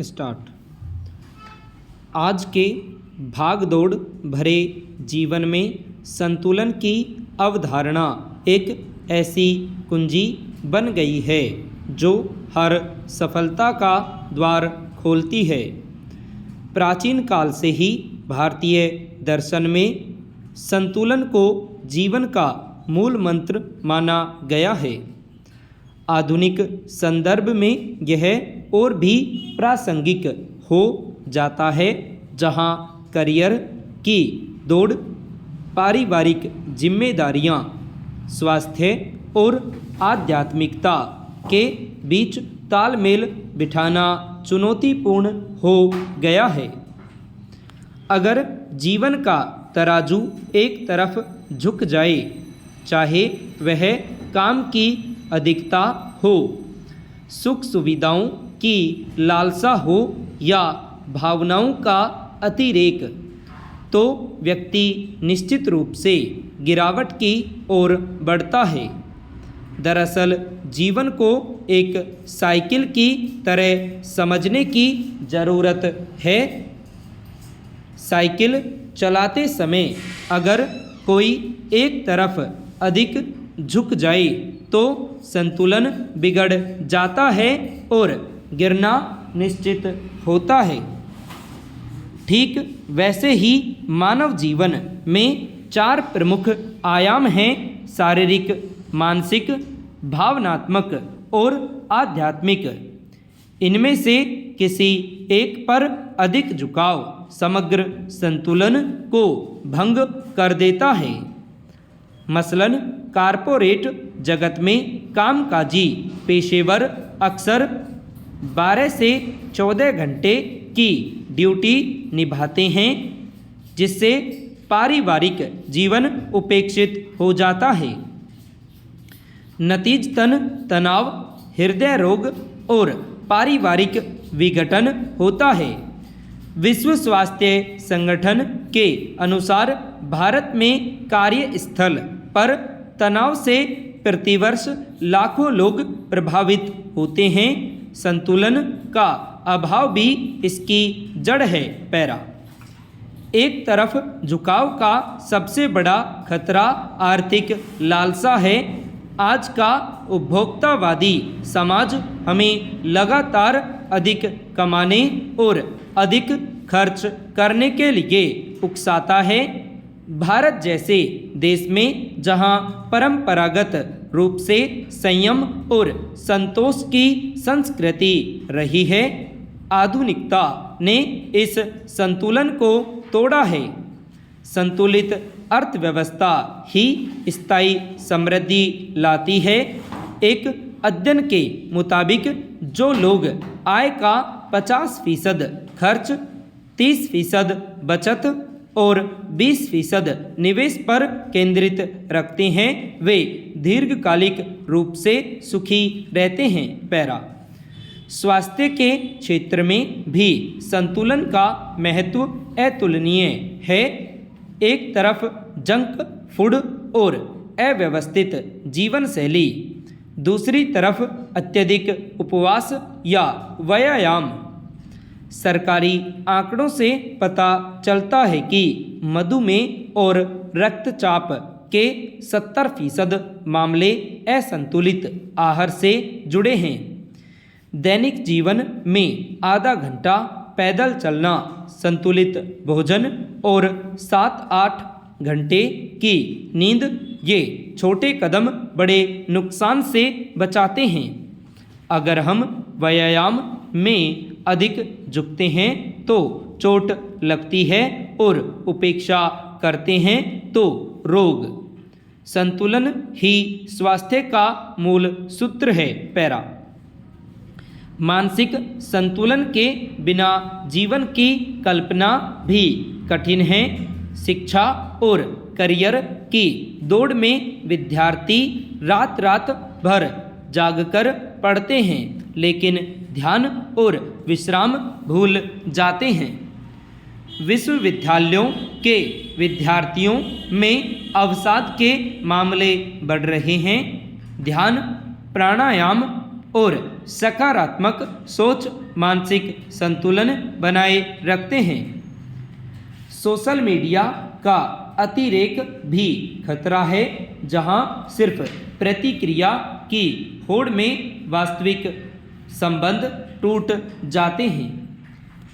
Start. आज के भाग दौड़ भरे जीवन में संतुलन की अवधारणा एक ऐसी कुंजी बन गई है जो हर सफलता का द्वार खोलती है। प्राचीन काल से ही भारतीय दर्शन में संतुलन को जीवन का मूल मंत्र माना गया है। आधुनिक संदर्भ में यह और भी प्रासंगिक हो जाता है, जहां करियर की दौड़, पारिवारिक जिम्मेदारियां, स्वास्थ्य और आध्यात्मिकता के बीच तालमेल बिठाना चुनौतीपूर्ण हो गया है। अगर जीवन का तराजू एक तरफ झुक जाए, चाहे वह काम की अधिकता हो, सुख सुविधाओं की लालसा हो या भावनाओं का अतिरेक, तो व्यक्ति निश्चित रूप से गिरावट की ओर बढ़ता है। दरअसल जीवन को एक साइकिल की तरह समझने की ज़रूरत है। साइकिल चलाते समय अगर कोई एक तरफ अधिक झुक जाए तो संतुलन बिगड़ जाता है और गिरना निश्चित होता है। ठीक वैसे ही मानव जीवन में 4 प्रमुख आयाम हैं: शारीरिक, मानसिक, भावनात्मक और आध्यात्मिक। इनमें से किसी एक पर अधिक झुकाव समग्र संतुलन को भंग कर देता है। मसलन कारपोरेट जगत में कामकाजी पेशेवर अक्सर 12 से 14 घंटे की ड्यूटी निभाते हैं, जिससे पारिवारिक जीवन उपेक्षित हो जाता है। नतीजतन तनाव, हृदय रोग और पारिवारिक विघटन होता है। विश्व स्वास्थ्य संगठन के अनुसार भारत में कार्यस्थल पर तनाव से प्रतिवर्ष लाखों लोग प्रभावित होते हैं। संतुलन का अभाव भी इसकी जड़ है। पैरा। एक तरफ झुकाव का सबसे बड़ा खतरा आर्थिक लालसा है। आज का उपभोक्तावादी समाज हमें लगातार अधिक कमाने और अधिक खर्च करने के लिए उकसाता है। भारत जैसे देश में जहां परंपरागत रूप से संयम और संतोष की संस्कृति रही है, आधुनिकता ने इस संतुलन को तोड़ा है। संतुलित अर्थव्यवस्था ही स्थायी समृद्धि लाती है। एक अध्ययन के मुताबिक जो लोग आय का 50% खर्च, 30% बचत और 20% निवेश पर केंद्रित रखते हैं, वे दीर्घकालिक रूप से सुखी रहते हैं। पैरा। स्वास्थ्य के क्षेत्र में भी संतुलन का महत्व अतुलनीय है। एक तरफ जंक फूड और अव्यवस्थित जीवन शैली, दूसरी तरफ अत्यधिक उपवास या व्यायाम। सरकारी आंकड़ों से पता चलता है कि मधुमेह और रक्तचाप के 70% मामले असंतुलित आहार से जुड़े हैं। दैनिक जीवन में आधा घंटा पैदल चलना, संतुलित भोजन और 7-8 घंटे की नींद, ये छोटे कदम बड़े नुकसान से बचाते हैं। अगर हम व्यायाम में अधिक झुकते हैं तो चोट लगती है और उपेक्षा करते हैं तो रोग। संतुलन ही स्वास्थ्य का मूल सूत्र है। पैरा। मानसिक संतुलन के बिना जीवन की कल्पना भी कठिन है। शिक्षा और करियर की दौड़ में विद्यार्थी रात रात भर जागकर पढ़ते हैं, लेकिन ध्यान और विश्राम भूल जाते हैं। विश्वविद्यालयों के विद्यार्थियों में अवसाद के मामले बढ़ रहे हैं। ध्यान, प्राणायाम और सकारात्मक सोच मानसिक संतुलन बनाए रखते हैं। सोशल मीडिया का अतिरेक भी खतरा है, जहां सिर्फ प्रतिक्रिया की होड़ में वास्तविक संबंध टूट जाते हैं।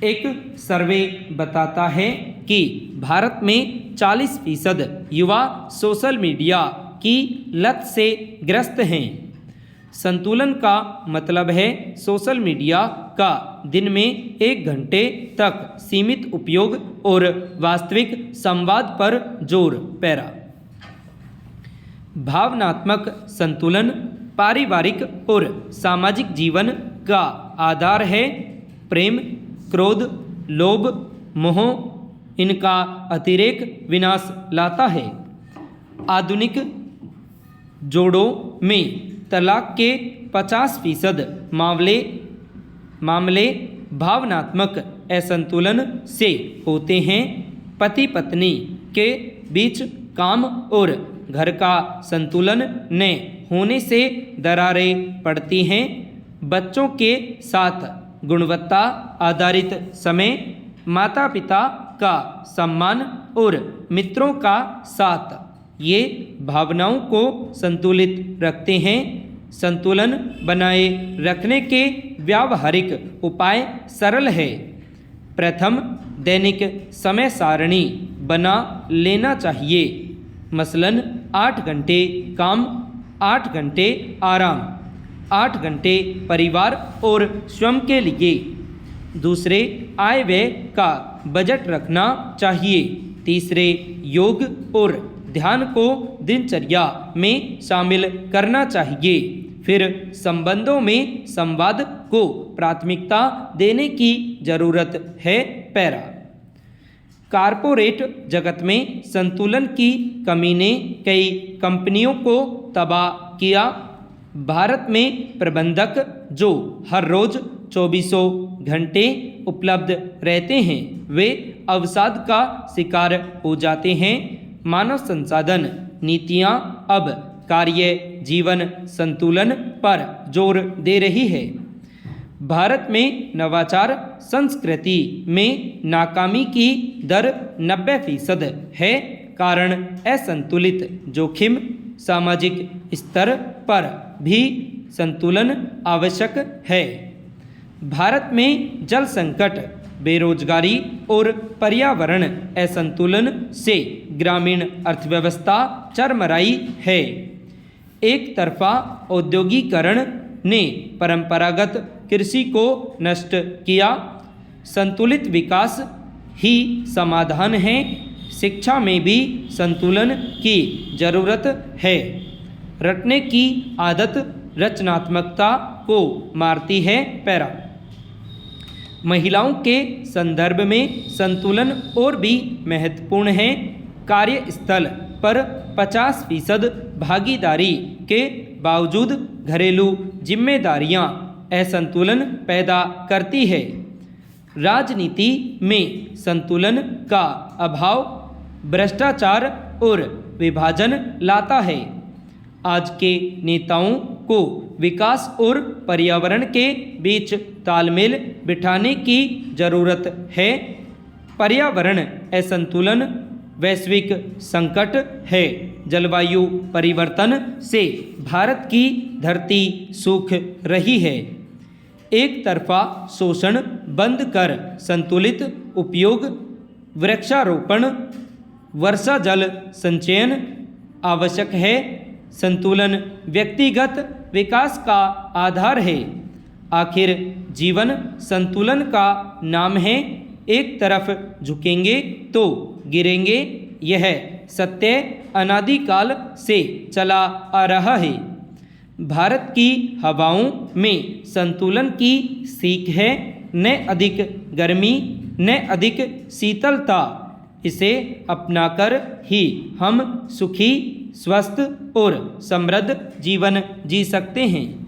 एक सर्वे बताता है कि भारत में 40% युवा सोशल मीडिया की लत से ग्रस्त हैं। संतुलन का मतलब है सोशल मीडिया का दिन में 1 घंटे तक सीमित उपयोग और वास्तविक संवाद पर जोर। पैरा भावनात्मक संतुलन पारिवारिक और सामाजिक जीवन का आधार है। प्रेम, क्रोध, लोभ, मोह, इनका अतिरेक विनाश लाता है। आधुनिक जोड़ों में तलाक के 50% मामले भावनात्मक असंतुलन से होते हैं। पति पत्नी के बीच काम और घर का संतुलन न होने से दरारें पड़ती हैं। बच्चों के साथ गुणवत्ता आधारित समय, माता पिता का सम्मान और मित्रों का साथ, ये भावनाओं को संतुलित रखते हैं। संतुलन बनाए रखने के व्यावहारिक उपाय सरल है। प्रथम, दैनिक समय सारणी बना लेना चाहिए। मसलन 8 घंटे काम, 8 घंटे आराम, 8 घंटे परिवार और स्वयं के लिए। दूसरे, आय व्यय का बजट रखना चाहिए। तीसरे, योग और ध्यान को दिनचर्या में शामिल करना चाहिए। फिर संबंधों में संवाद को प्राथमिकता देने की जरूरत है। पैरा कारपोरेट जगत में संतुलन की कमी ने कई कंपनियों को तबाह किया। भारत में प्रबंधक जो हर रोज 24 घंटे उपलब्ध रहते हैं, वे अवसाद का शिकार हो जाते हैं। मानव संसाधन नीतियां अब कार्य जीवन संतुलन पर जोर दे रही है। भारत में नवाचार संस्कृति में नाकामी की दर 90% है। कारण असंतुलित जोखिम। सामाजिक स्तर पर भी संतुलन आवश्यक है। भारत में जल संकट, बेरोजगारी और पर्यावरण असंतुलन से ग्रामीण अर्थव्यवस्था चरमराई है। एक तरफा औद्योगिकरण ने परंपरागत कृषि को नष्ट किया। संतुलित विकास ही समाधान है। शिक्षा में भी संतुलन की जरूरत है। रटने की आदत रचनात्मकता को मारती है। पैरा महिलाओं के संदर्भ में संतुलन और भी महत्वपूर्ण है। कार्यस्थल पर 50% भागीदारी के बावजूद घरेलू जिम्मेदारियां असंतुलन पैदा करती है। राजनीति में संतुलन का अभाव भ्रष्टाचार और विभाजन लाता है। आज के नेताओं को विकास और पर्यावरण के बीच तालमेल बिठाने की जरूरत है। पर्यावरण असंतुलन वैश्विक संकट है। जलवायु परिवर्तन से भारत की धरती सूख रही है। एक तरफा शोषण बंद कर संतुलित उपयोग, वृक्षारोपण, वर्षा जल संचयन आवश्यक है। संतुलन व्यक्तिगत विकास का आधार है। आखिर जीवन संतुलन का नाम है। एक तरफ झुकेंगे तो गिरेंगे, यह सत्य अनादिकाल से चला आ रहा है। भारत की हवाओं में संतुलन की सीख है। न अधिक गर्मी न अधिक शीतलता। इसे अपनाकर ही हम सुखी, स्वस्थ और समृद्ध जीवन जी सकते हैं।